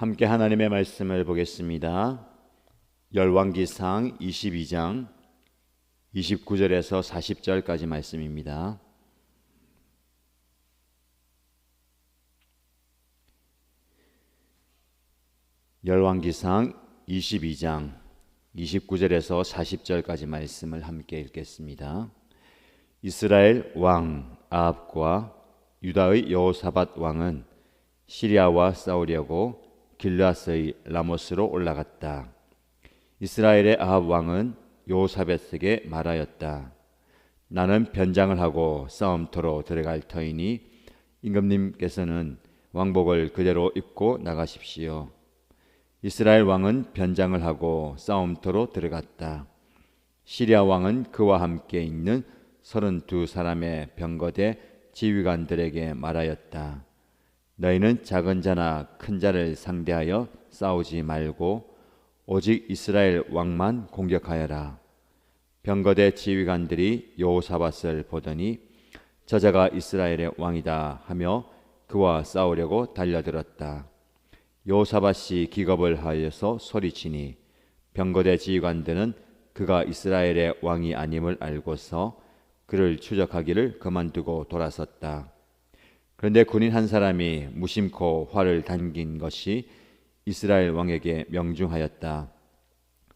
함께 하나님의 말씀을 보겠습니다. 열왕기상 22장 29절에서 40절까지 말씀입니다. 열왕기상 22장 29절에서 40절까지 말씀을 함께 읽겠습니다. 이스라엘 왕 아합과 유다의 여호사밧 왕은 시리아와 싸우려고 길르앗의 라모스로 올라갔다. 이스라엘의 아합 왕은 여호사밧에게 말하였다. 나는 변장을 하고 싸움터로 들어갈 터이니 임금님께서는 왕복을 그대로 입고 나가십시오. 이스라엘 왕은 변장을 하고 싸움터로 들어갔다. 시리아 왕은 그와 함께 있는 32사람의 병거대 지휘관들에게 말하였다. 너희는 작은 자나 큰 자를 상대하여 싸우지 말고 오직 이스라엘 왕만 공격하여라. 병거대 지휘관들이 여호사밧을 보더니 저자가 이스라엘의 왕이다 하며 그와 싸우려고 달려들었다. 여호사밧이 기겁을 하여서 소리치니 병거대 지휘관들은 그가 이스라엘의 왕이 아님을 알고서 그를 추적하기를 그만두고 돌아섰다. 그런데 군인 한 사람이 무심코 활을 당긴 것이 이스라엘 왕에게 명중하였다.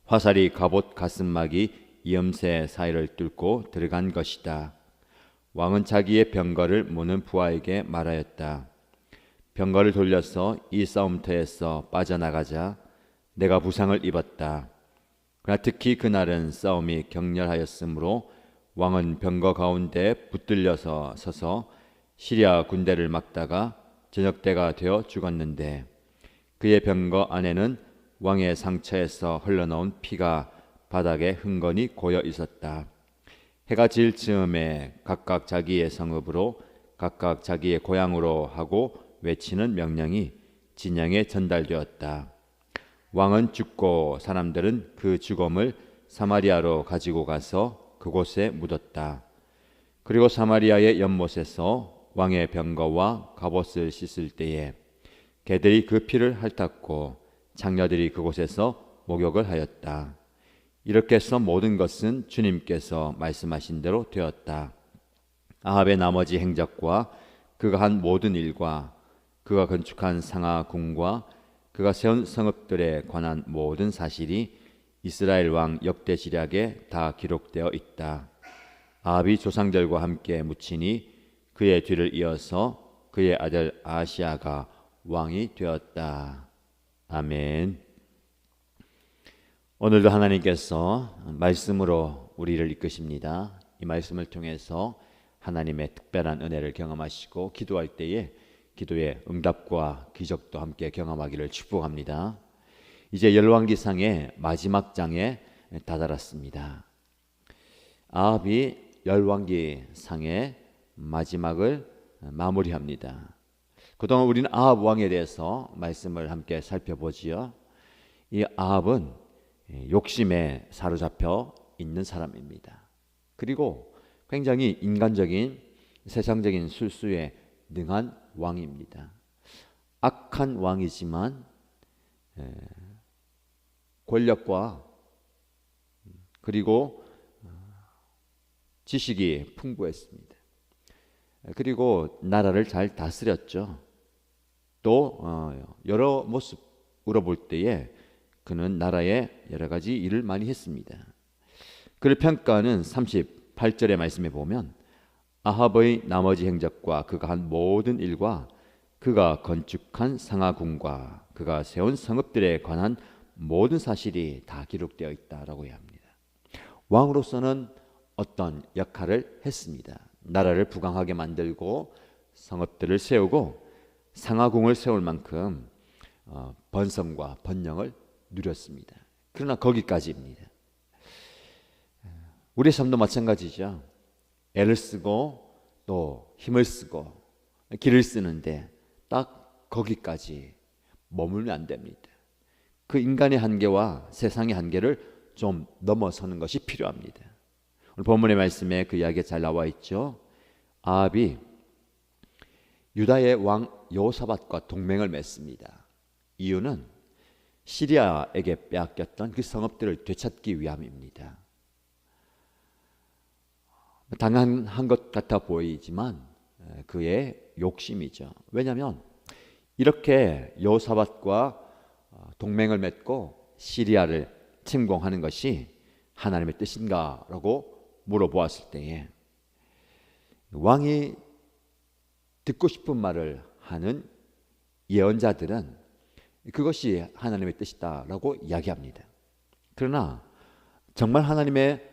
화살이 갑옷 가슴막이 이염새 사이를 뚫고 들어간 것이다. 왕은 자기의 병거를 모는 부하에게 말하였다. 병거를 돌려서 이 싸움터에서 빠져나가자. 내가 부상을 입었다. 그러나 특히 그날은 싸움이 격렬하였으므로 왕은 병거 가운데 붙들려서 서서 시리아 군대를 막다가 저녁때가 되어 죽었는데 그의 병거 안에는 왕의 상처에서 흘러나온 피가 바닥에 흥건히 고여 있었다. 해가 질 즈음에 각각 자기의 성읍으로 각각 자기의 고향으로 하고 외치는 명령이 진영에 전달되었다. 왕은 죽고 사람들은 그 죽음을 사마리아로 가지고 가서 그곳에 묻었다. 그리고 사마리아의 연못에서 왕의 병거와 갑옷을 씻을 때에 개들이 그 피를 핥았고 장녀들이 그곳에서 목욕을 하였다. 이렇게 해서 모든 것은 주님께서 말씀하신 대로 되었다. 아합의 나머지 행적과 그가 한 모든 일과 그가 건축한 상하궁과 그가 세운 성읍들에 관한 모든 사실이 이스라엘 왕 역대지략에 다 기록되어 있다. 아합이 조상들과 함께 묻히니 그의 뒤를 이어서 그의 아들 아하시야가 왕이 되었다. 아멘. 오늘도 하나님께서 말씀으로 우리를 이끄십니다. 이 말씀을 통해서 하나님의 특별한 은혜를 경험하시고 기도할 때에 기도의 응답과 기적도 함께 경험하기를 축복합니다. 이제 열왕기상의 마지막 장에 다다랐습니다. 아합이 열왕기상의 마지막을 마무리합니다. 그동안 우리는 아합 왕에 대해서 말씀을 함께 살펴보지요. 이 아합은 욕심에 사로잡혀 있는 사람입니다. 그리고 굉장히 인간적인 세상적인 술수에 능한 왕입니다. 악한 왕이지만 권력과 그리고 지식이 풍부했습니다. 그리고 나라를 잘 다스렸죠. 또 여러 모습으로 볼 때에 그는 나라에 여러 가지 일을 많이 했습니다. 그를 평가하는 38절의 말씀에 보면 아합의 나머지 행적과 그가 한 모든 일과 그가 건축한 상하궁과 그가 세운 성읍들에 관한 모든 사실이 다 기록되어 있다라고 해야 합니다. 왕으로서는 어떤 역할을 했습니다. 나라를 부강하게 만들고 성읍들을 세우고 상하궁을 세울 만큼 번성과 번영을 누렸습니다. 그러나 거기까지입니다. 우리의 삶도 마찬가지죠. 애를 쓰고 또 힘을 쓰고 길을 쓰는데 딱 거기까지 머물면 안 됩니다. 그 인간의 한계와 세상의 한계를 좀 넘어서는 것이 필요합니다. 오늘 본문의 말씀에 그 이야기가 잘 나와 있죠. 아합이 유다의 왕 여호사밧과 동맹을 맺습니다. 이유는 시리아에게 빼앗겼던 그 성읍들을 되찾기 위함입니다. 당연한 것 같아 보이지만 그의 욕심이죠. 왜냐하면 이렇게 여호사밧과 동맹을 맺고 시리아를 침공하는 것이 하나님의 뜻인가라고 물어보았을 때에 왕이 듣고 싶은 말을 하는 예언자들은 그것이 하나님의 뜻이다라고 이야기합니다. 그러나 정말 하나님의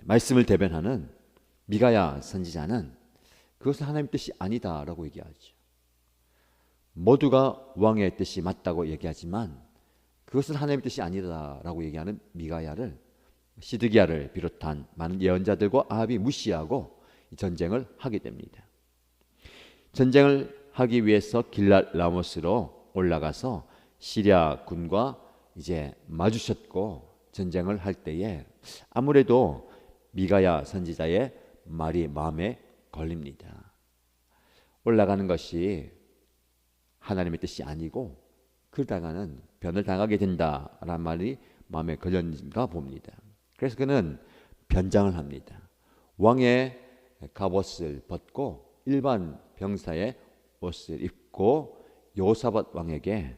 말씀을 대변하는 미가야 선지자는 그것은 하나님의 뜻이 아니다라고 얘기하죠. 모두가 왕의 뜻이 맞다고 얘기하지만 그것은 하나님의 뜻이 아니다라고 얘기하는 미가야를 시드기야를 비롯한 많은 예언자들과 아합이 무시하고 전쟁을 하게 됩니다. 전쟁을 하기 위해서 길랏 라모스로 올라가서 시리아 군과 이제 마주쳤고 전쟁을 할 때에 아무래도 미가야 선지자의 말이 마음에 걸립니다. 올라가는 것이 하나님의 뜻이 아니고 그러다가는 변을 당하게 된다라는 말이 마음에 걸렸는가 봅니다. 그래서 그는 변장을 합니다. 왕의 갑옷을 벗고 일반 병사의 옷을 입고 여호사밧 왕에게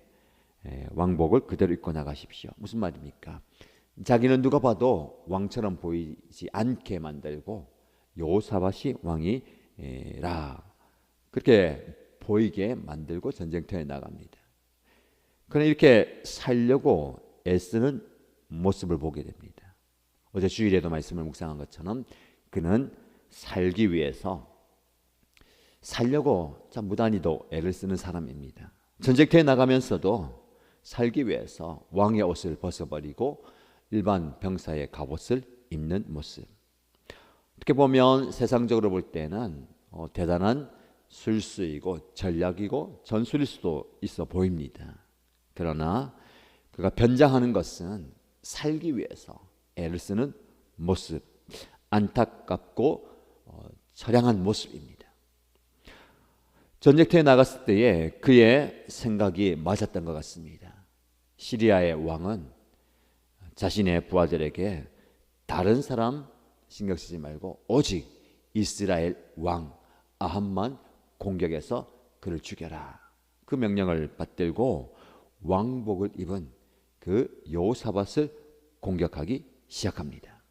왕복을 그대로 입고 나가십시오. 무슨 말입니까? 자기는 누가 봐도 왕처럼 보이지 않게 만들고 여호사밧이 왕이라 그렇게 보이게 만들고 전쟁터에 나갑니다. 그러나 이렇게 살려고 애쓰는 모습을 보게 됩니다. 어제 주일에도 말씀을 묵상한 것처럼 그는 살기 위해서 살려고 참 무단히도 애를 쓰는 사람입니다. 전쟁터에 나가면서도 살기 위해서 왕의 옷을 벗어버리고 일반 병사의 갑옷을 입는 모습. 어떻게 보면 세상적으로 볼 때는 대단한 술수이고 전략이고 전술일 수도 있어 보입니다. 그러나 그가 변장하는 것은 살기 위해서 애를 쓰는 모습, 안타깝고 처량한 모습입니다. 전쟁터에 나갔을 때에 그의 생각이 맞았던 것 같습니다. 시리아의 왕은 자신의 부하들에게 다른 사람 신경 쓰지 말고 오직 이스라엘 왕 아합만 공격해서 그를 죽여라. 그 명령을 받들고 왕복을 입은 그 여호사밧을 공격하기 시작합니다.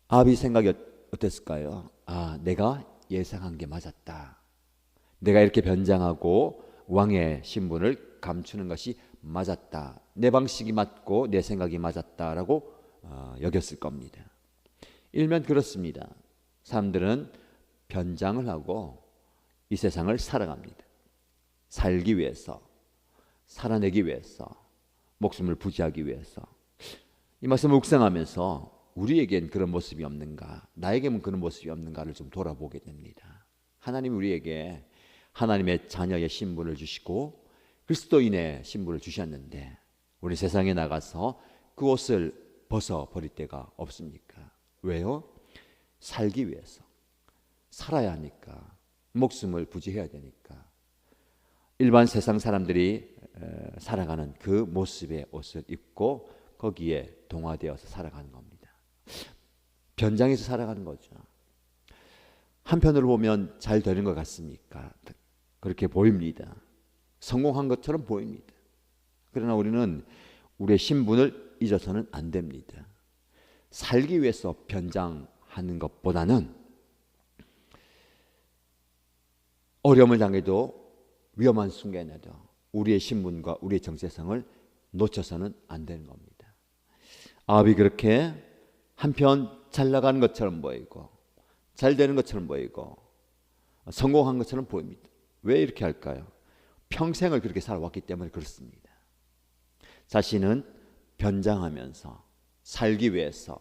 아합이 생각이 어땠을까요? 내가 예상한 게 맞았다. 내가 이렇게 변장하고 왕의 신분을 감추는 것이 맞았다. 내 방식이 맞고 내 생각이 맞았다라고 여겼을 겁니다. 일면 그렇습니다. 사람들은 변장을 하고 이 세상을 살아갑니다. 살기 위해서, 살아내기 위해서, 목숨을 부지하기 위해서. 이 말씀을 묵상하면서 우리에겐 그런 모습이 없는가, 나에게는 그런 모습이 없는가를 좀 돌아보게 됩니다. 하나님이 우리에게 하나님의 자녀의 신분을 주시고 그리스도인의 신분을 주셨는데 우리 세상에 나가서 그 옷을 벗어버릴 때가 없습니까? 왜요? 살기 위해서. 살아야 하니까. 목숨을 부지해야 되니까. 일반 세상 사람들이 살아가는 그 모습의 옷을 입고 거기에 동화되어서 살아가는 겁니다. 변장해서 살아가는 거죠. 한편으로 보면 잘 되는 것 같습니까? 그렇게 보입니다. 성공한 것처럼 보입니다. 그러나 우리는 우리의 신분을 잊어서는 안 됩니다. 살기 위해서 변장하는 것보다는 어려움을 당해도 위험한 순간에도 우리의 신분과 우리의 정체성을 놓쳐서는 안 되는 겁니다. 아합이 그렇게 한편 잘 나가는 것처럼 보이고 잘 되는 것처럼 보이고 성공한 것처럼 보입니다. 왜 이렇게 할까요? 평생을 그렇게 살아왔기 때문에 그렇습니다. 자신은 변장하면서 살기 위해서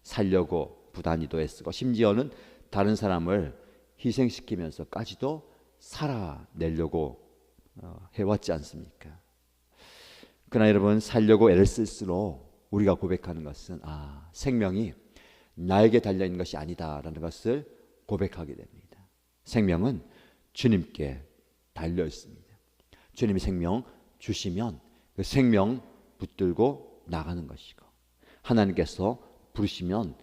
살려고 부단히도 애쓰고 심지어는 다른 사람을 희생시키면서까지도 살아내려고 해왔지 않습니까? 그러나 여러분, 살려고 애를 쓸수록 우리가 고백하는 것은 생명이 나에게 달려있는 것이 아니다라는 것을 고백하게 됩니다. 생명은 주님께 달려 있습니다. 주님이 생명 주시면 그 생명 붙들고 나가는 것이고, 하나님께서 부르시면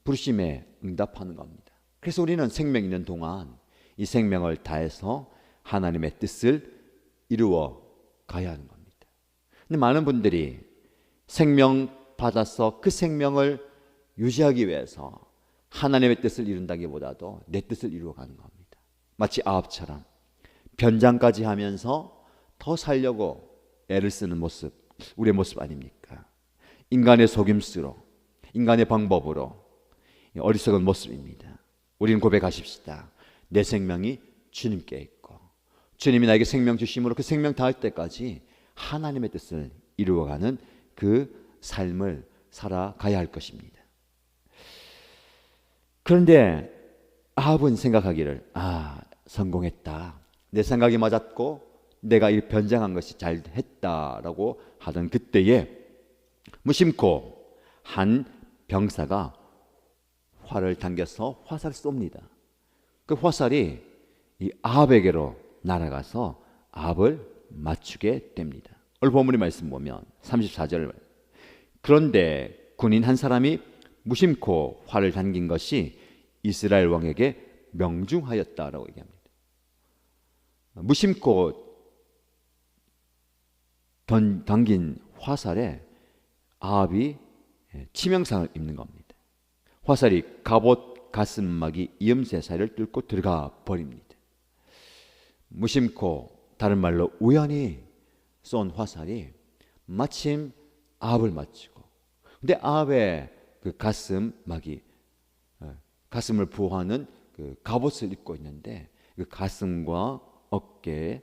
부르심에 응답하는 겁니다. 그래서 우리는 생명 있는 동안 이 생명을 다해서 하나님의 뜻을 이루어 가야 하는 겁니다. 근데 많은 분들이 생명 받아서 그 생명을 유지하기 위해서 하나님의 뜻을 이룬다기보다도 내 뜻을 이루어 가는 겁니다. 마치 아합처럼 변장까지 하면서 더 살려고 애를 쓰는 모습, 우리의 모습 아닙니까? 인간의 속임수로, 인간의 방법으로 어리석은 모습입니다. 우리는 고백하십시다. 내 생명이 주님께 있고 주님이 나에게 생명 주심으로 그 생명 다할 때까지 하나님의 뜻을 이루어가는 그 삶을 살아가야 할 것입니다. 그런데 아합은 생각하기를 성공했다, 내 생각이 맞았고 내가 이 변장한 것이 잘했다라고 하던 그때에 무심코 한 병사가 활을 당겨서 화살을 쏩니다. 그 화살이 이 아합에게로 날아가서 아합을 맞추게 됩니다. 오늘 본문의 말씀 보면 34절, 그런데 군인 한 사람이 무심코 활을 당긴 것이 이스라엘 왕에게 명중하였다라고 얘기합니다. 무심코 당긴 화살에 아합이 치명상을 입는 겁니다. 화살이 갑옷 가슴막이 이음새사를 뚫고 들어가 버립니다. 무심코, 다른 말로 우연히 쏜 화살이 마침 아합을 맞추고, 근데 아합의 그 가슴막이 가슴을 보호하는 그 갑옷을 입고 있는데 그 가슴과 어깨를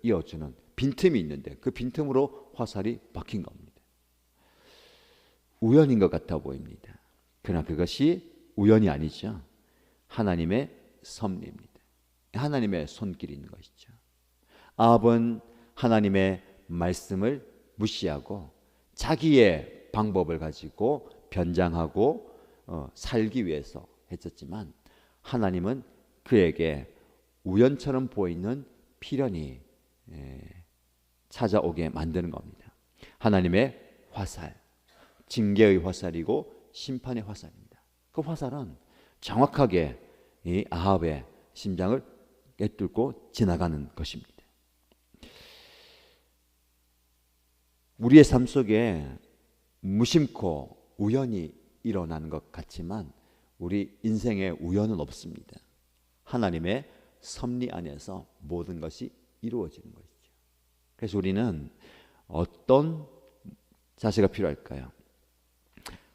이어주는 빈틈이 있는데 그 빈틈으로 화살이 박힌 겁니다. 우연인 것 같아 보입니다. 그러나 그것이 우연이 아니죠. 하나님의 섭리입니다. 하나님의 손길이 있는 것이죠. 아합은 하나님의 말씀을 무시하고 자기의 방법을 가지고 변장하고 살기 위해서 했었지만, 하나님은 그에게 우연처럼 보이는 필연이 찾아오게 만드는 겁니다. 하나님의 화살, 징계의 화살이고 심판의 화살입니다. 그 화살은 정확하게 이 아합의 심장을 꿰뚫고 지나가는 것입니다. 우리의 삶 속에 무심코 우연이 일어나는 것 같지만 우리 인생에 우연은 없습니다. 하나님의 섭리 안에서 모든 것이 이루어지는 것이죠. 그래서 우리는 어떤 자세가 필요할까요?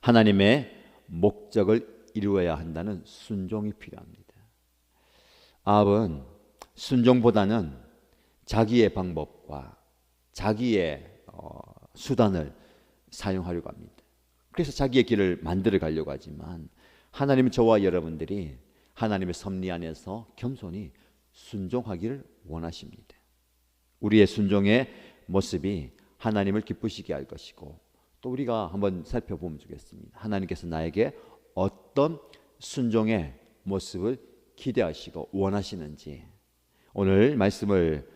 하나님의 목적을 이루어야 한다는 순종이 필요합니다. 아합은 순종보다는 자기의 방법과 자기의 수단을 사용하려고 합니다. 그래서 자기의 길을 만들어 가려고 하지만, 하나님은 저와 여러분들이 하나님의 섭리 안에서 겸손히 순종하기를 원하십니다. 우리의 순종의 모습이 하나님을 기쁘시게 할 것이고, 또 우리가 한번 살펴보면 좋겠습니다. 하나님께서 나에게 어떤 순종의 모습을 기대하시고 원하시는지, 오늘 말씀을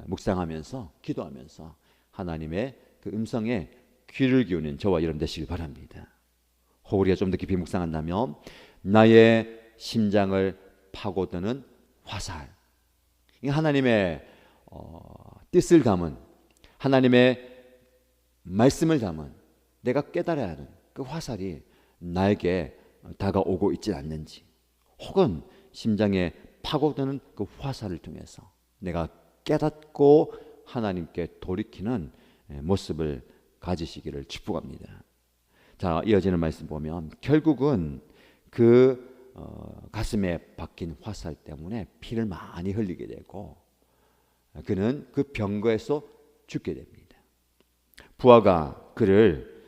묵상하면서 기도하면서 하나님의 그 음성에 귀를 기우는 저와 여러분 되시길 바랍니다. 혹 우리가 좀 더 깊이 묵상한다면 나의 심장을 파고드는 화살, 하나님의 뜻을 담은, 하나님의 말씀을 담은, 내가 깨달아야 하는 그 화살이 나에게 다가오고 있지 않는지, 혹은 심장에 파고드는 그 화살을 통해서 내가 깨닫고 하나님께 돌이키는 모습을 가지시기를 축복합니다. 자, 이어지는 말씀 보면 결국은 그 가슴에 박힌 화살 때문에 피를 많이 흘리게 되고 그는 그 병거에서 죽게 됩니다. 부하가 그를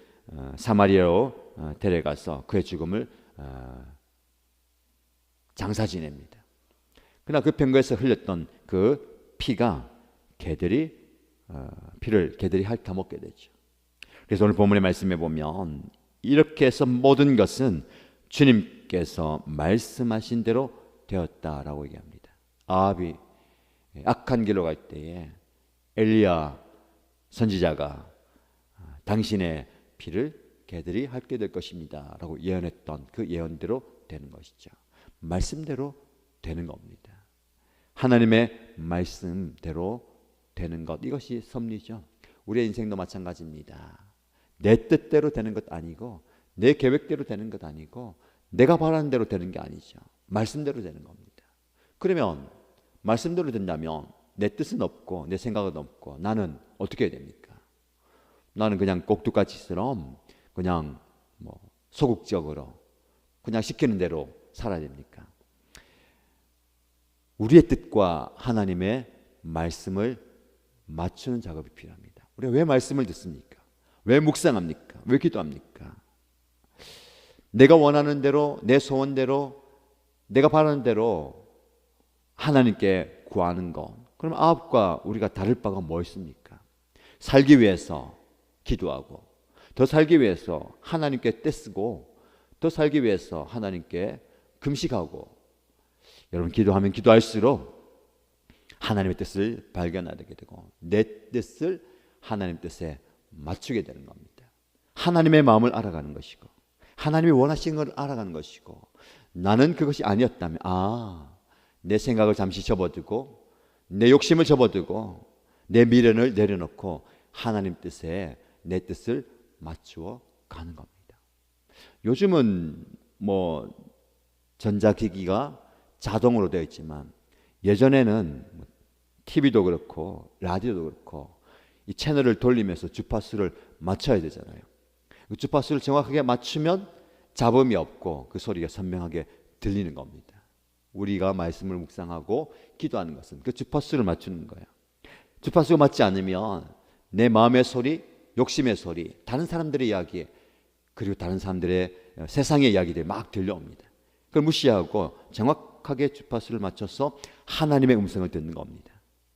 사마리아로 데려가서 그의 죽음을 장사 지냅니다. 그러나 그 병거에서 흘렸던 그 피가 피를 개들이 핥아먹게 되죠. 그래서 오늘 본문의 말씀에 보면 이렇게 해서 모든 것은 주님께서 말씀하신 대로 되었다라고 얘기합니다. 아합이 악한 길로 갈 때에 엘리야 선지자가 당신의 피를 개들이 핥게 될 것입니다 라고 예언했던 그 예언대로 되는 것이죠. 말씀대로 되는 겁니다. 하나님의 말씀대로 되는 것, 이것이 섭리죠. 우리의 인생도 마찬가지입니다. 내 뜻대로 되는 것 아니고, 내 계획대로 되는 것 아니고, 내가 바라는 대로 되는 게 아니죠. 말씀대로 되는 겁니다. 그러면 말씀대로 된다면 내 뜻은 없고 내 생각은 없고 나는 어떻게 해야 됩니까? 나는 그냥 꼭두까지처럼 그냥 소극적으로 그냥 시키는 대로 살아야 됩니까? 우리의 뜻과 하나님의 말씀을 맞추는 작업이 필요합니다. 우리가 왜 말씀을 듣습니까? 왜 묵상합니까? 왜 기도합니까? 내가 원하는 대로, 내 소원대로, 내가 바라는 대로 하나님께 구하는 것, 그럼 아합과 우리가 다를 바가 뭐 있습니까? 살기 위해서 기도하고, 더 살기 위해서 하나님께 떼쓰고, 더 살기 위해서 하나님께 금식하고. 여러분, 기도하면 기도할수록 하나님의 뜻을 발견하게 되고 내 뜻을 하나님 뜻에 맞추게 되는 겁니다. 하나님의 마음을 알아가는 것이고 하나님이 원하시는 걸 알아가는 것이고, 나는 그것이 아니었다면 내 생각을 잠시 접어두고 내 욕심을 접어두고 내 미련을 내려놓고 하나님 뜻에 내 뜻을 맞추어 가는 겁니다. 요즘은 전자기기가 자동으로 되어 있지만 예전에는 TV도 그렇고 라디오도 그렇고 이 채널을 돌리면서 주파수를 맞춰야 되잖아요. 그 주파수를 정확하게 맞추면 잡음이 없고 그 소리가 선명하게 들리는 겁니다. 우리가 말씀을 묵상하고 기도하는 것은 그 주파수를 맞추는 거예요. 주파수가 맞지 않으면 내 마음의 소리, 욕심의 소리, 다른 사람들의 이야기, 그리고 다른 사람들의 세상의 이야기들이 막 들려옵니다. 그걸 무시하고 정확하게 주파수를 맞춰서 하나님의 음성을 듣는 겁니다.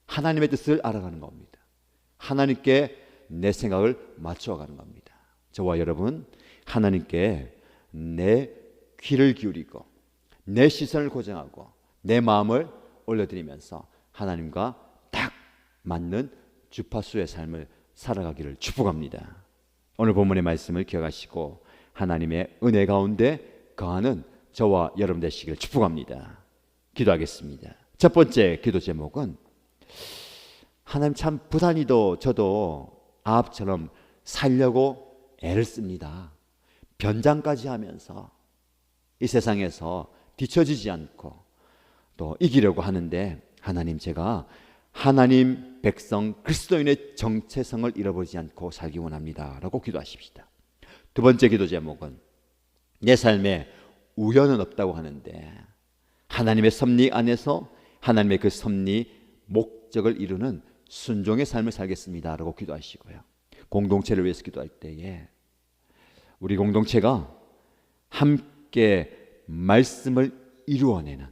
하나님의 뜻을 알아가는 겁니다. 하나님께 내 생각을 맞춰가는 겁니다. 저와 여러분, 하나님께 내 귀를 기울이고 내 시선을 고정하고 내 마음을 올려드리면서 하나님과 딱 맞는 주파수의 삶을 살아가기를 축복합니다. 오늘 본문의 말씀을 기억하시고 하나님의 은혜 가운데 거하는 저와 여러분 되시기를 축복합니다. 기도하겠습니다. 첫 번째 기도 제목은, 하나님 참 부단히도 저도 아합처럼 살려고 애를 씁니다. 변장까지 하면서 이 세상에서 뒤처지지 않고 또 이기려고 하는데, 하나님, 제가 하나님 백성 그리스도인의 정체성을 잃어버리지 않고 살기 원합니다 라고 기도하십시다. 두 번째 기도 제목은, 내 삶에 우연은 없다고 하는데 하나님의 섭리 안에서 하나님의 그 섭리 목적을 이루는 순종의 삶을 살겠습니다 라고 기도하시고요. 공동체를 위해서 기도할 때에 우리 공동체가 함께 말씀을 이루어내는,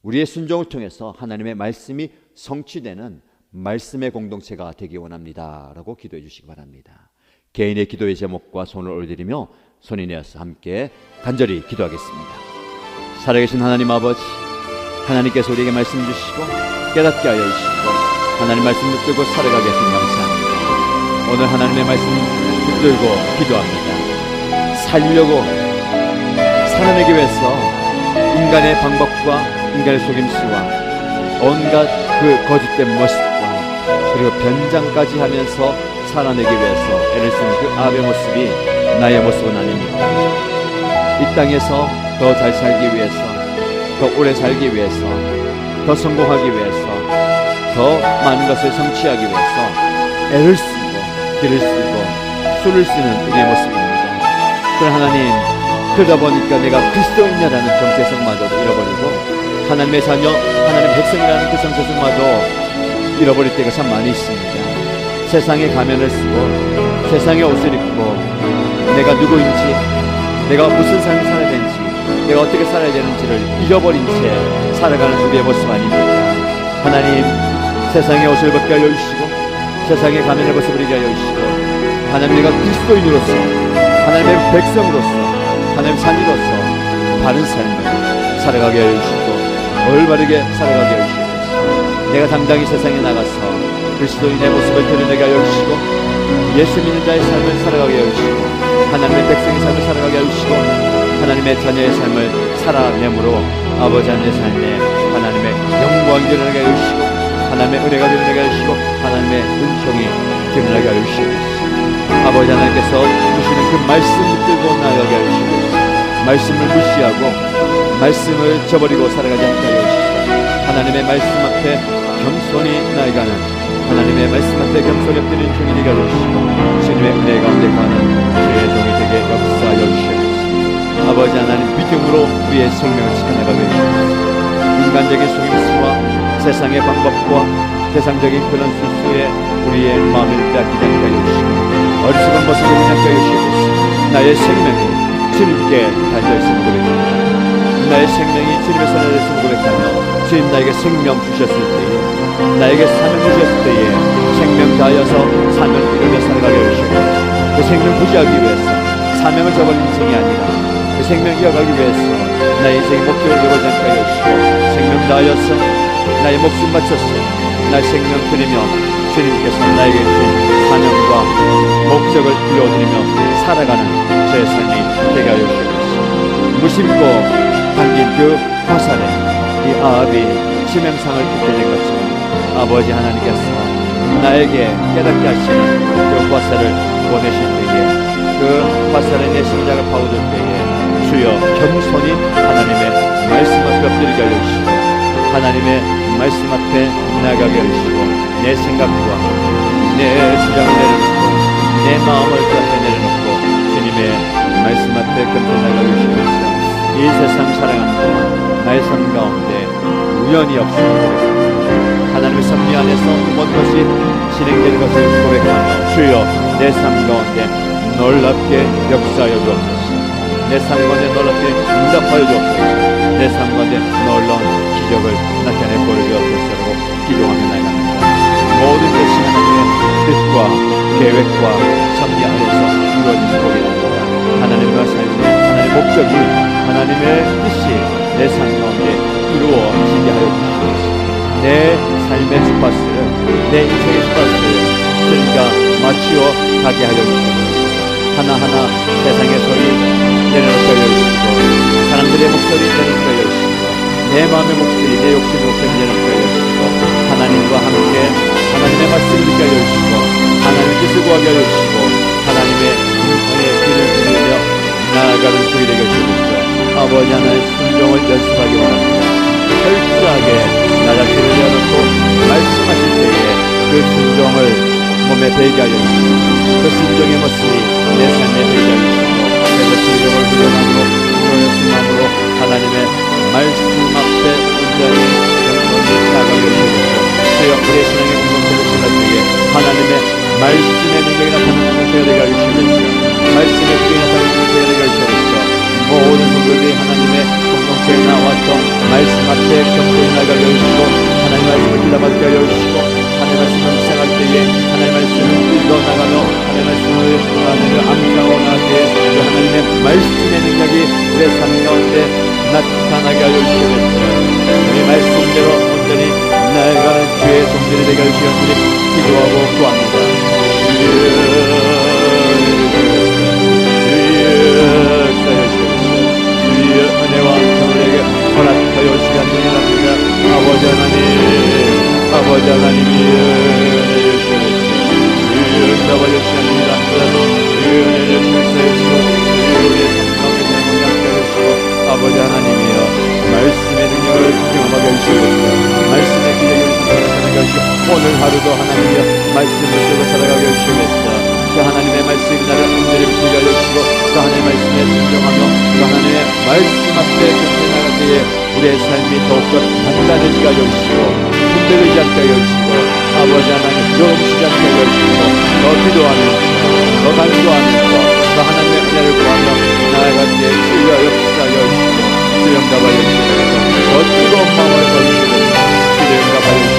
우리의 순종을 통해서 하나님의 말씀이 성취되는 말씀의 공동체가 되기 원합니다 라고 기도해 주시기 바랍니다. 개인의 기도의 제목과 손을 올려드리며 손이 내어서 함께 간절히 기도하겠습니다. 살아계신 하나님 아버지, 하나님께서 우리에게 말씀 주시고 깨닫게 하여 주시고 하나님 말씀 붙들고 살아가게 하시니 감사합니다. 오늘 하나님의 말씀 붙들고 기도합니다. 살려고, 살아내기 위해서 인간의 방법과 인간의 속임수와 온갖 그 거짓된 모습과 그리고 변장까지 하면서 살아내기 위해서 애를 쓰는 그 아합의 모습이 나의 모습은 아닙니다. 이 땅에서 더 잘 살기 위해서, 더 오래 살기 위해서, 더 성공하기 위해서, 더 많은 것을 성취하기 위해서 애를 쓰고 길을 쓰고 수를 쓰는 우리의 모습입니다. 그러나 하나님, 그러다 보니까 내가 그리스도인이라는 정체성마저도 잃어버리고 하나님의 자녀, 하나님의 백성이라는 그 정체성마저 잃어버릴 때가 참 많이 있습니다. 세상의 가면을 쓰고 세상의 옷을 입고 내가 누구인지, 내가 무슨 삶을 살아야 되는지, 내가 어떻게 살아야 되는지를 잃어버린 채 살아가는 우리의 모습 아닙니까? 하나님, 세상의 옷을 벗게 하여 주시고 세상의 가면을 벗어버리게 하여 주시고 하나님, 내가 그리스도인으로서, 하나님의 백성으로서, 하나님의 자녀로서 바른 삶을 살아가게 하여 주시고 올바르게 살아가게 하여 주시옵소서. 내가 당당히 세상에 나가서 그리스도인의 모습을 드러내게 하여 주시고 예수 믿는 자의 삶을 살아가게 하여 주시고 하나님의 백성의 삶을 살아가게 하여 주시고 하나님의 자녀의 삶을 살아내므로 아버지 하나님의 삶에 하나님의 영광이 드러나게 하여 주시고 하나님의 은혜가 드러나게 하여 주시고 하나님의 은총이 드러나게 하여 주시옵소서. 아버지 하나님께서 주시는 그 말씀 붙들고 나아가게 하여 주시옵소서. 말씀을 무시하고 말씀을 저버리고 살아가지 않게 하여 주시고 하나님의 말씀 앞에 겸손히 나아가는 하나님의 말씀 앞에 겸손히 엎드리는 종이 되게 하여 주시고 주님의 은혜 가운데 가는 주의 종이 되게 역사하여 주시옵소서. 아버지 하나님 믿음으로 우리의 생명을 지켜나가게 해주시옵소서. 인간적인 속임수와 세상의 방법과 세상적인 그런 술수에 우리의 마음을 빼앗기지 않게 하여 주시고 어리석은 모습을 보지 않게 하여 주시옵소서. 나의 생명이 주님께 달려있음을 고백합니다. 나의 생명이 주님의 손에 달려있음을 고백하며 주님 나에게 생명 주셨을 때에 나에게 사명 주셨을 때에 생명 다하여서 사명을 이루며 살아가게 해주시옵소서. 그 생명 부지하기 위해서 사명을 저버린 인생이 아니라 그 생명 이어가기 위해서 나의 인생의 목적을 잃어버리지 않게 하여 주시고 생명 다하여서 나의 목숨 바쳐서 나의 생명 드리며 주님께서 나에게 주신 사명과 목적을 이루어드리며 살아가는 제 삶이 되게 하여 주시옵소서. 무심코 당긴 그 화살에 이 아합이 치명상을 입게 된 것처럼 아버지 하나님께서 나에게 깨닫게 하시는 그 화살을 보내실 때에 그 화살에 내 심장을 파고들 때에 주여 겸손히 하나님의 말씀 앞에 엎드리게 하여 주시고 하나님의 말씀 앞에 나아가게 하여 주시고 내 생각과 내 주장을 내려놓고 내 마음을 그 앞에 내려놓고 주님의 말씀 앞에 겸손히 나아가게 하시면서 이 세상 살아가는 동안 나의 삶 가운데 우연이 없습니다. 하나님의 섭리 안에서 모든 것이 진행되는 것을 고백하며 주여 내 삶 가운데 놀랍게 역사하여 주옵소서. 내 삶 가운데 놀랍게 응답하여 주옵소서. 내 삶 가운데 놀라운 기적을 나타내 보여주옵소서라고 기도하며 나아갑니다. 모든 것이 하나님의 뜻과 계획과 섭리 안에서 이루어지는 복이 됩니다. 하나님과 삶의 하나님의 목적이 하나님의 뜻이 내 삶 가운데 이루어지게 하여 주시옵소서. 내 삶의 주파수를 내 인생의 주파수를 주님과 맞추어 가게 하여 주시옵소서. 하나하나 세상의 소리 내려놓게 하여 주시고 사람들의 목소리 내려놓게 하여 주시고 내 마음의 목소리 내 욕심의 목소리 내려놓게 하여 주시고 하나님과 함께 하나님의 말씀을 듣게 하여 주시고 하나님의 뜻을 구하게 하여 주시고 하나님의 은총의 길을 들으며 나아가는 주이 되게 해주시옵소서. 아버지 하나님의 순종을 연습하기 원합니다. 철저하게 나 자신을 내어놓고 말씀하실 때에 그 순종을 몸에 배게 하여 주시고 그 순종의 모습이 내 삶에 배게 하여 주시고 그래서 순종을 훈련함으로 순종의 하나님의 말씀 앞에 온전히 겸손히 나아가게 해주시고 주여 우리의 신앙의 공동체를 신할 때에 하나님의 말씀의 능력이 나타나는 공동체가 되게 하여 주시면서 말씀의 능력이 나타나는 공동체가 되게 하여 주시면서 모든 성도들이 하나님의 공동체에 나와서 말씀 앞에 겸손히 나아가게 해주시고 하나님의 말씀을 기다받게 하여 주시고 하나님의 말씀을 묵상할 때에 하나님의 말씀을 읽어나가며 하나님의 말씀을 하나님을 암송하고 나갈 때에 그 하나님의 말씀의 능력이 우리의 삶 가운데 나타나게 하여 주시면서 우리 말씀대로 온전히 나아가는 주의 종들이 되게 하여 주시옵소서. 기도하고 구합니다. 주의 은혜와 평안에게 허락하여 주시옵소서. 아버지 하나님 아버지 하나님이 은혜를 주시옵소서. 주의 응답하여 주시옵소서. 주의 은혜를 주시옵소서. 우리의 삶 가운데 행복하게 하여 주시고 아버지 하나님이여 말씀의 능력을 경험하게 해주시옵소서. 말씀의 기적을 나타나게 해주시고 오늘 하루도 하나님이여 말씀을 들고 살아가게 해주시옵소서. 그 하나님의 말씀이 나를 온전히 붙들게 하여 주시고 그 하나님의 말씀에 순종하며 그 하나님의 말씀 앞에 경쟁 나갈 때에 우리의 삶이 더욱더 단단해지게 하여 주시고 흔들리지 않게 하여 주시고 아버지 하나님 넘치지 않게 하여 주시고 더 기도하면서 더 간구하면서 더 하나님의 은혜를 구하며 나아갈 때에 주여 역사하여 주시고 주여 응답하여 주시고 더 뜨거운 마음을 보여주시고 주여 응답하여 주시고